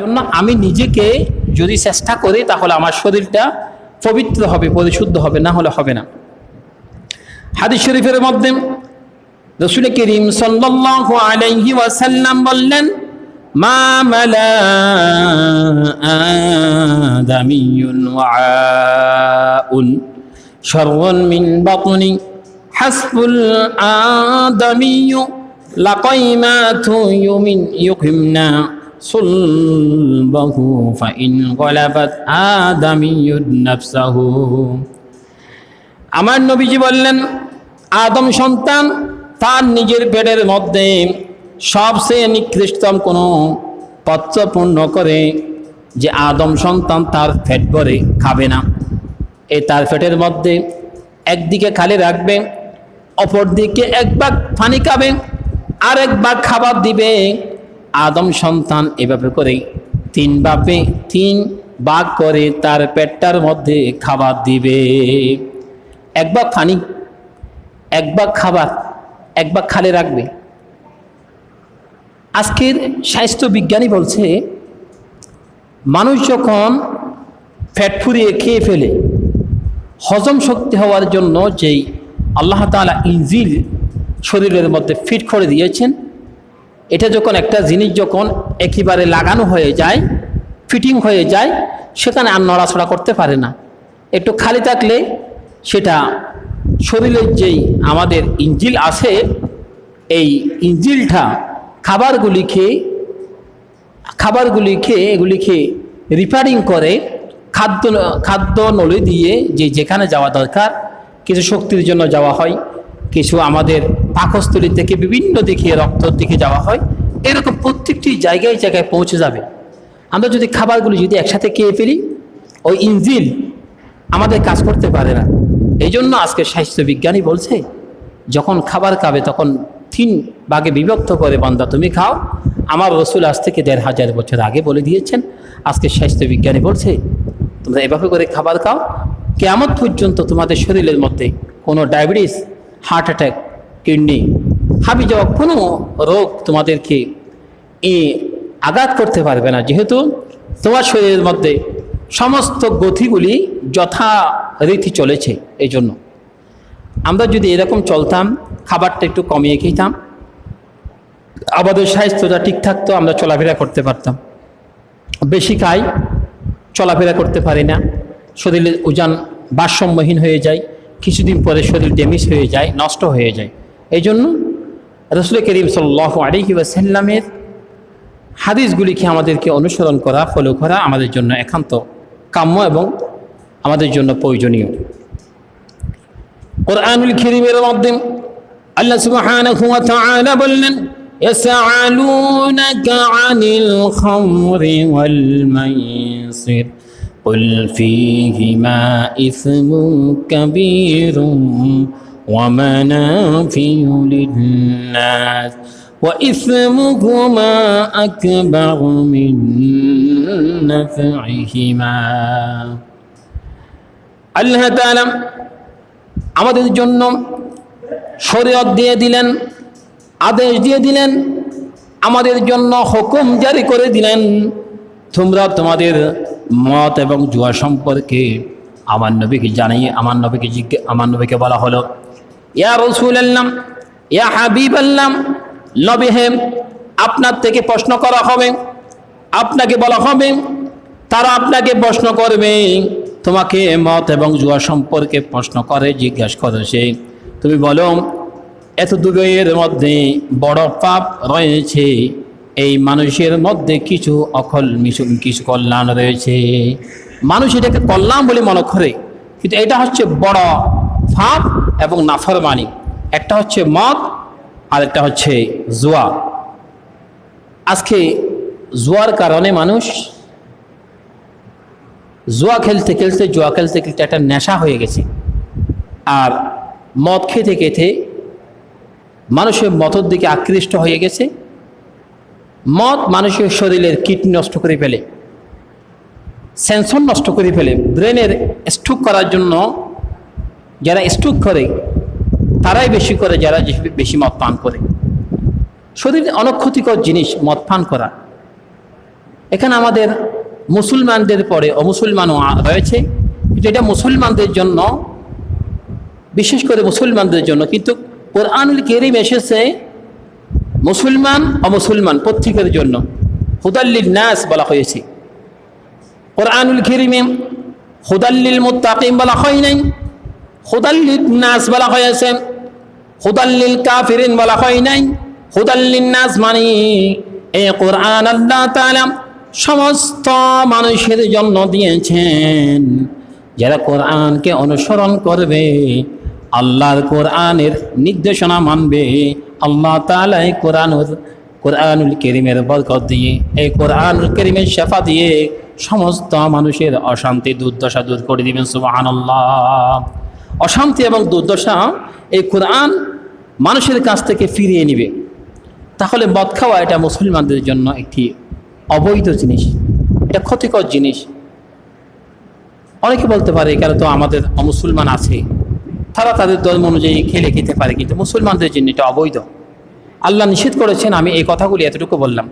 জন্য আমি নিজেকে যদি চেষ্টা করি তাহলে আমার শরীরটা পবিত্র হবে, পরিশুদ্ধ হবে, না হলে হবে না। হাদিস শরীফের মধ্যে রাসূল করিম সাল্লাল্লাহু আলাইহি ওয়াসাল্লাম বললেন, মা মালা আদামিয়ুন ওয়াআউন শাররুন মিন বাতনি হাসবুল আদামিয়্যু লাকাইমাতু ইউকিমনা সুলবাহু ফাইন গলাবাত আদামিয়্যুন নাফসাহু। আমার নবীজি বললেন, আদম সন্তান তার নিজের পেটের মধ্যে সবচেয়ে নিকৃষ্টতম কোনো পত্র পূর্ণ করে যে আদম সন্তান তার পেট ভরে খাবে না। এই তার পেটের মধ্যে একদিকে খালি রাখবে, অপর দিকে এক ভাগ পানি খাবে, আর এক ভাগ খাবার দিবে। আদম সন্তান এভাবে করে তিন ভাগ করে তার পেটটার মধ্যে খাবার দিবে। এক ভাগ পানি, এক ভাগ খাবার, এক ভাগ খালি রাখবে। আজকের স্বাস্থ্য বিজ্ঞানী বলছে, মানুষ যখন পেট ফুরিয়ে খেয়ে ফেলে, হজম শক্তি হওয়ার জন্য যেই আল্লাহ তাআলা ইনজিল শরীরের মধ্যে ফিট করে দিয়েছেন, এটা যখন একটা জিনিস যখন একেবারে লাগানো হয়ে যায়, ফিটিং হয়ে যায়, সেখানে আর নড়াচড়া করতে পারে না। একটু খালি থাকলে সেটা শরীরের যেই আমাদের ইনজিল আছে, এই ইনজিলটা খাবারগুলিকে এগুলিকে রিপেয়ারিং করে খাদ্য নলি দিয়ে যেখানে যাওয়া দরকার, কিছু শক্তির জন্য যাওয়া হয়, কিছু আমাদের পাকস্থলী থেকে বিভিন্ন দিকে রক্তর দিকে যাওয়া হয়, এরকম প্রত্যেকটি জায়গায় জায়গায় পৌঁছে যাবে। আমরা যদি খাবারগুলি যদি একসাথে খেয়ে ফেলি, ওই ইনজিল আমাদের কাজ করতে পারে না। এই জন্য আজকে স্বাস্থ্য বিজ্ঞানী বলছে, যখন খাবার খাবে তখন 3 ভাগে বিভক্ত করে বান্দা তুমি খাও। আমার রসুল আজ থেকে 1500 বছর আগে বলে দিয়েছেন। আজকে স্বাস্থ্য বিজ্ঞানী বলছে, তোমরা এভাবে করে খাবার খাও, কিয়ামত পর্যন্ত তোমাদের শরীরের মধ্যে কোনো ডায়াবেটিস, হার্ট অ্যাটাক, কিডনি, হাবি যাওয়া কোনো রোগ তোমাদেরকে আঘাত করতে পারবে না, যেহেতু তোমার শরীরের মধ্যে সমস্ত গতিগুলি যথারীতি চলেছে। এই জন্য আমরা যদি এরকম চলতাম, খাবারটা একটু কমিয়ে খেতাম, আমাদের স্বাস্থ্যটা ঠিক থাকতো, আমরা চলাফেরা করতে পারতাম। বেশি খাই, চলাফেরা করতে পারি না, শরীরের ওজন ভারসাম্যহীন হয়ে যায়, কিছুদিন পরে শরীর ড্যামেজ হয়ে যায়, নষ্ট হয়ে যায়। এই জন্য রাসূল করিম সাল্লাল্লাহু আলাইহি ওয়াসাল্লামের হাদিসগুলিকে আমাদেরকে অনুসরণ করা, ফলো করা আমাদের জন্য একান্ত কাম্য এবং আমাদের জন্য প্রয়োজনীয়। কুরআনুল কারীমের মধ্যে আল্লাহ সুবহানাহু ওয়া তাআলা বললেন, ইয়াসআলুনাকা আনিল খামরি ওয়াল মাইসির কুল ফীহিমা ইসমুন কাবীরুন ওয়া মানাফিউ লিন-নাস ওয়া ইসমুহুমা আকবারু মিন নাফইহিমা। আল্লাহ তাআলা আমাদের জন্য শরীয়ত দিয়ে দিলেন, আদেশ দিয়ে দিলেন, আমাদের জন্য হুকুম জারি করে দিলেন, তোমরা তোমাদের মত এবং জুয়া সম্পর্কে আমার নবীকে জানিয়ে আমার নবীকে বলা হলো, ইয়া রাসূলুল্লাহ, ইয়া হাবিবাল্লাহ, নবী হে, আপনার থেকে প্রশ্ন করা হবে, আপনাকে বলা হবে, তারা আপনাকে প্রশ্ন করবে, তোমাকে মত এবং জুয়া সম্পর্কে প্রশ্ন করে, জিজ্ঞাসা করেছে, তুমি বলো এত দুয়ের মধ্যে বড় পাপ রয়েছে, এই মানুষের মধ্যে কিছু কিছু কল্যাণ রয়েছে। মানুষ এটাকে কল্যাণ বলে মনে করে, কিন্তু এটা হচ্ছে বড় পাপ এবং নাফরমানি। একটা হচ্ছে মদ, আর একটা হচ্ছে জুয়া। আজকে জুয়ার কারণে মানুষ জুয়া খেলতে খেলতে একটা নেশা হয়ে গেছে, আর মদ খেতে খেতে মানুষের মতের দিকে আকৃষ্ট হয়ে গেছে। মদ মানুষের শরীরের কিডনি নষ্ট করে ফেলে, সেন্সর নষ্ট করে ফেলে। ব্রেনের স্ট্রোক করার জন্য যারা স্ট্রোক করে তারাই বেশি করে, যারা বেশি মদ পান করে। শরীরে অনেক ক্ষতিকর জিনিস মদ পান করা। এখানে আমাদের মুসলমানদের পরে অমুসলমানও রয়েছে, কিন্তু এটা মুসলমানদের জন্য, বিশেষ করে মুসলমানদের জন্য। কিন্তু কোরআনুল কারীম এসেছে মুসলমান অমুসলমান প্রত্যেকের জন্য, হুদাল্লিল নাস বলা হয়েছে। কোরআনুল কারীমে হুদাল্লিল মুত্তাকিন বলা হয় নাই, হুদাল্লিল নাস বলা হয়েছে, হুদাল্লিল কাফিরিন বলা হয় নাই। হুদাল্লিন নাস মানে এই কোরআন আল্লাহ তাআলা সমস্ত মানুষের জন্য দিয়েছেন। যারা কোরআনকে অনুসরণ করবে, আল্লাহর কোরআনের নির্দেশনা মানবে, আল্লাহ তাআলা এই কোরআনুল কারীমের বরকত দিয়ে, এই কোরআনুল কারীমের শেফা দিয়ে সমস্ত মানুষের অশান্তি দুর্দশা দূর করে দিবেন। সুবহানাল্লাহ। অশান্তি এবং দুর্দশা এই কোরআন মানুষের কাছ থেকে ফিরিয়ে নিবে। তাহলে মদ খাওয়া এটা মুসলমানদের জন্য একটি অবৈধ জিনিস, এটা ক্ষতিকর জিনিস। অনেকে বলতে পারে এখানে তো আমাদের অমুসলমান আছে, তারা তাদের ধর্ম অনুযায়ী খেতে পারে, কিন্তু মুসলমানদের জন্য এটা অবৈধ। আল্লাহ নিষেধ করেছেন। আমি এই কথাগুলি এতটুকু বললাম।